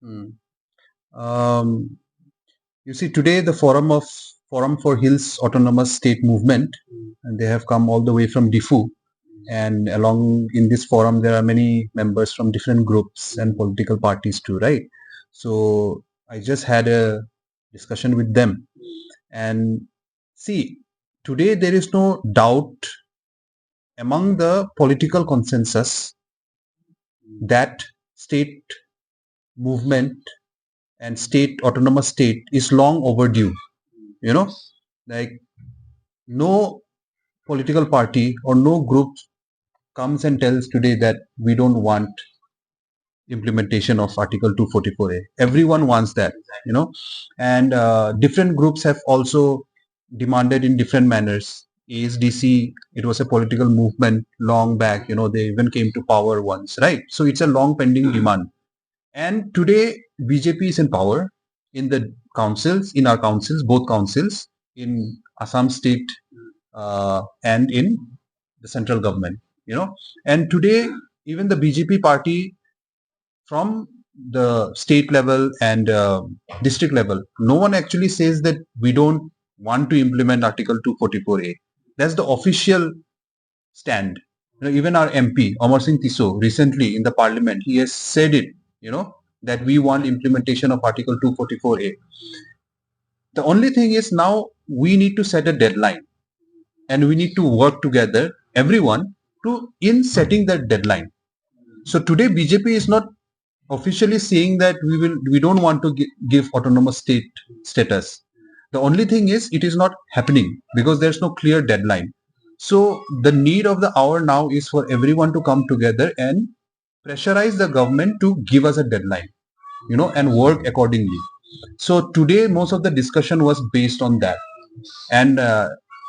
Hmm. Um, you see, today the Forum for Hills Autonomous State Movement, and they have come all the way from Diffu, and along in this forum there are many members from different groups and political parties too, right? So I just had a discussion with them, and see, today there is no doubt among the political consensus that state movement and state autonomous state is long overdue. You know, like no political party or no group comes and tells today that we don't want implementation of Article 244A. Everyone wants that, and different groups have also demanded in different manners. ASDC, it was a political movement long back, they even came to power once, right? So it's a long pending demand. And today, BJP is in power in the councils, in our councils, both councils, in Assam state and in the central government, And today, even the BJP party from the state level and district level, no one actually says that we don't want to implement Article 244A. That's the official stand. Even our MP, Amar Singh Tiso, recently in the parliament, he has said it, that we want implementation of Article 244A. The only thing is now we need to set a deadline and we need to work together, everyone, in setting that deadline. So today BJP is not officially saying that we don't want to give autonomous state status. The only thing is it is not happening because there's no clear deadline. So the need of the hour now is for everyone to come together and pressurize the government to give us a deadline, and work accordingly. So today most of the discussion was based on that, and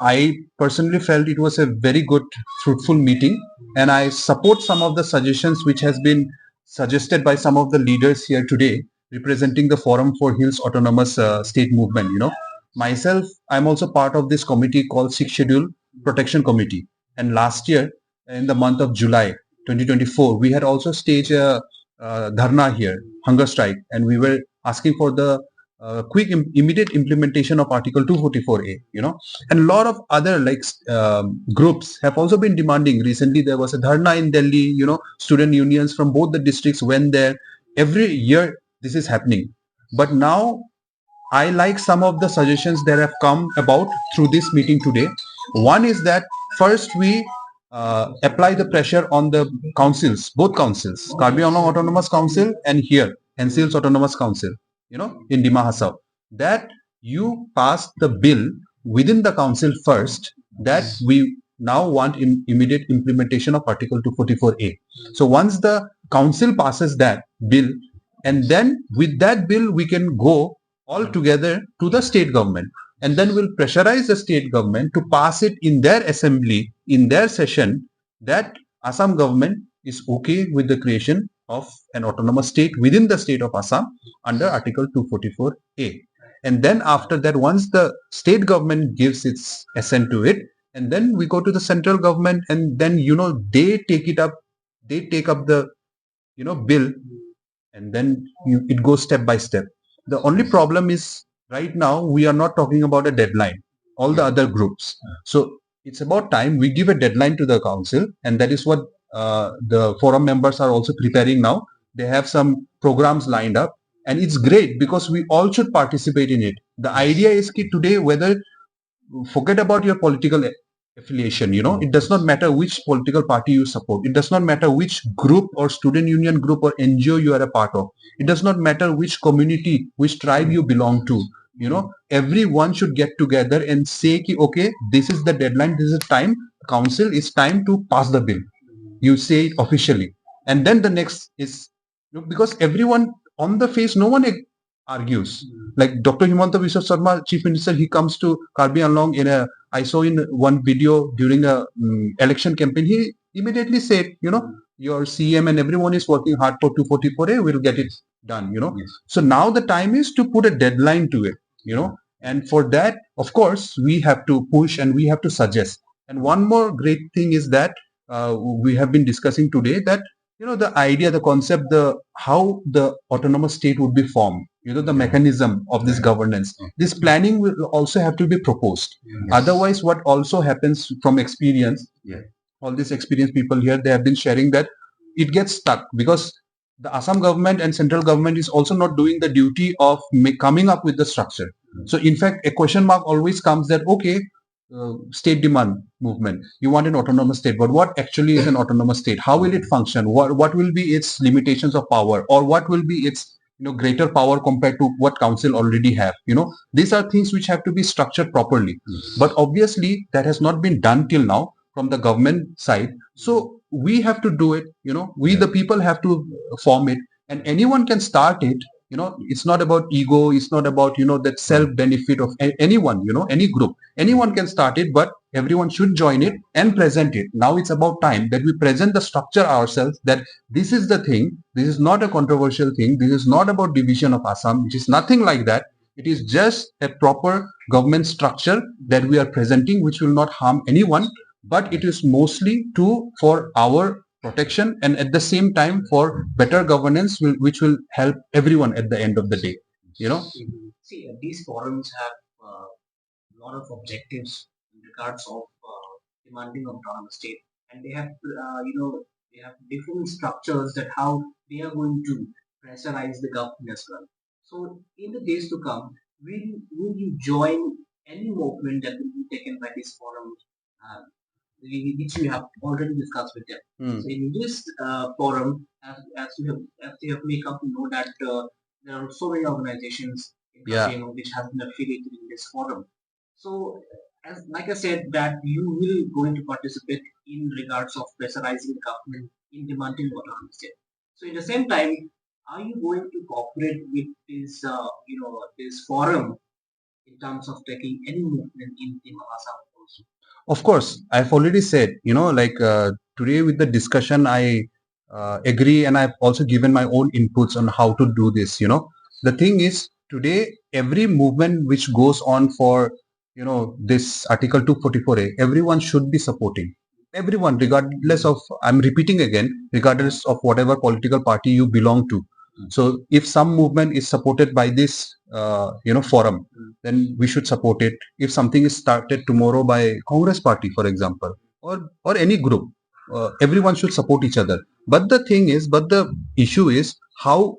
I personally felt it was a very good, fruitful meeting, and I support some of the suggestions which has been suggested by some of the leaders here today, representing the Forum for Hills Autonomous State Movement. Myself, I'm also part of this committee called Sixth Schedule Protection Committee, and last year, in the month of July 2024, we had also staged a dharna here, hunger strike, and we were asking for the quick immediate implementation of Article 244A, and a lot of other groups have also been demanding. Recently there was a dharna in Delhi, student unions from both the districts went there. Every year this is happening, but now I like some of the suggestions that have come about through this meeting today. One is that first we apply the pressure on the councils, both councils, Karbi Anglong Autonomous Council and here, NCL's Autonomous Council, in Dima Hasao, that you pass the bill within the council first, that we now want immediate implementation of Article 244A. So once the council passes that bill, and then with that bill we can go all together to the state government, and then we'll pressurize the state government to pass it in their assembly, in their session, that Assam government is okay with the creation of an autonomous state within the state of Assam under Article 244A. And then after that, once the state government gives its assent to it, and then we go to the central government, and then they take up the bill, and then it goes step by step. The only problem is right now we are not talking about a deadline, all the other groups. So it's about time we give a deadline to the council, and that is what the forum members are also preparing now. They have some programs lined up, and it's great because we all should participate in it. The idea is that today, whether forget about your political affiliation, it does not matter which political party you support, it does not matter which group or student union group or NGO you are a part of, it does not matter which community, which tribe you belong to, everyone should get together and say okay, this is the deadline, this is the time, council, it's time to pass the bill. You say it officially, and then the next is, because everyone on the face, no one argues. Like Dr. Himanta Biswa Sarma, Chief Minister, he comes to Karbi Anglong I saw in one video during a election campaign, he immediately said, your CM and everyone is working hard for 244A, we'll get it done, Yes. So now the time is to put a deadline to it, and for that, of course, we have to push and we have to suggest. And one more great thing is that we have been discussing today, that the idea, the concept, the how the autonomous state would be formed, the mechanism of this governance. This planning will also have to be proposed. Otherwise, what also happens from experience, all these experienced people here, they have been sharing that it gets stuck because the Assam government and central government is also not doing the duty of coming up with the structure. So in fact, a question mark always comes that, okay, state demand movement, you want an autonomous state, but what actually is an autonomous state? How will it function? What will be its limitations of power, or what will be its greater power compared to what council already have? These are things which have to be structured properly. But obviously that has not been done till now from the government side. So we have to do it. We the people have to form it, and anyone can start it. It's not about ego, it's not about that self benefit of anyone, any group. Anyone can start it, but everyone should join it and present it. Now it's about time that we present the structure ourselves, that this is the thing, this is not a controversial thing, this is not about division of Assam, it is nothing like that. It is just a proper government structure that we are presenting, which will not harm anyone, but it is mostly for our protection, and at the same time for better governance, which will help everyone at the end of the day. See, these forums have a lot of objectives in regards of demanding autonomous state, and they have they have different structures that how they are going to pressurize the government as well. So in the days to come, will you join any movement that will be taken by this forum, uh, which we have already discussed with them? So in this forum, as you have make up to know that there are so many organizations in Kasino which have been affiliated in this forum. So as like I said that you will going to participate in regards of pressurizing the government in demanding autonomous state. So at the same time, are you going to cooperate with this this forum in terms of taking any movement in Assam also? Of course, I've already said, today with the discussion, I agree, and I've also given my own inputs on how to do this. The thing is, today, every movement which goes on for, this Article 244A, everyone should be supporting. Everyone, regardless of, I'm repeating again, regardless of whatever political party you belong to. So if some movement is supported by this, forum, then we should support it. If something is started tomorrow by Congress party, for example, or any group, everyone should support each other. But the issue is, how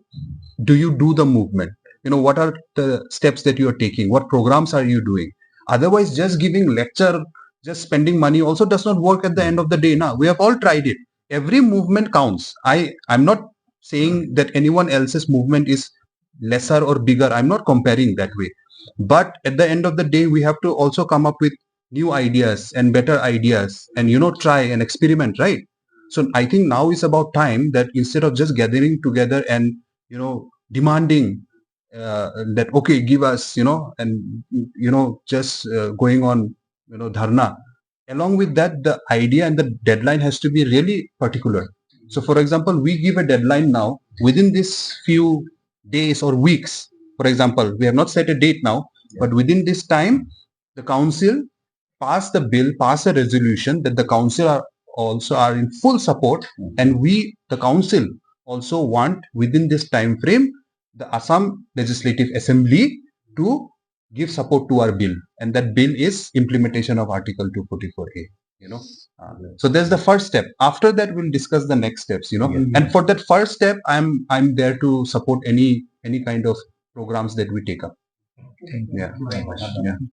do you do the movement? What are the steps that you are taking? What programs are you doing? Otherwise, just giving lecture, just spending money also does not work at the end of the day. Now we have all tried it. Every movement counts. I'm not saying that anyone else's movement is lesser or bigger. I'm not comparing that way. But at the end of the day, we have to also come up with new ideas and better ideas, and try and experiment, right? So I think now is about time that instead of just gathering together and demanding that, okay, give us, and just going on, dharna. Along with that, the idea and the deadline has to be really particular. So for example, we give a deadline now within this few days or weeks. For example, we have not set a date now, but within this time, the council pass the bill, pass a resolution that the council are in full support, and we, the council, also want within this time frame the Assam Legislative Assembly to give support to our bill, and that bill is implementation of Article 244A. So there's the first step. After that, we'll discuss the next steps. And for that first step, I'm there to support any kind of programs that we take up. Thank you very much. Yeah.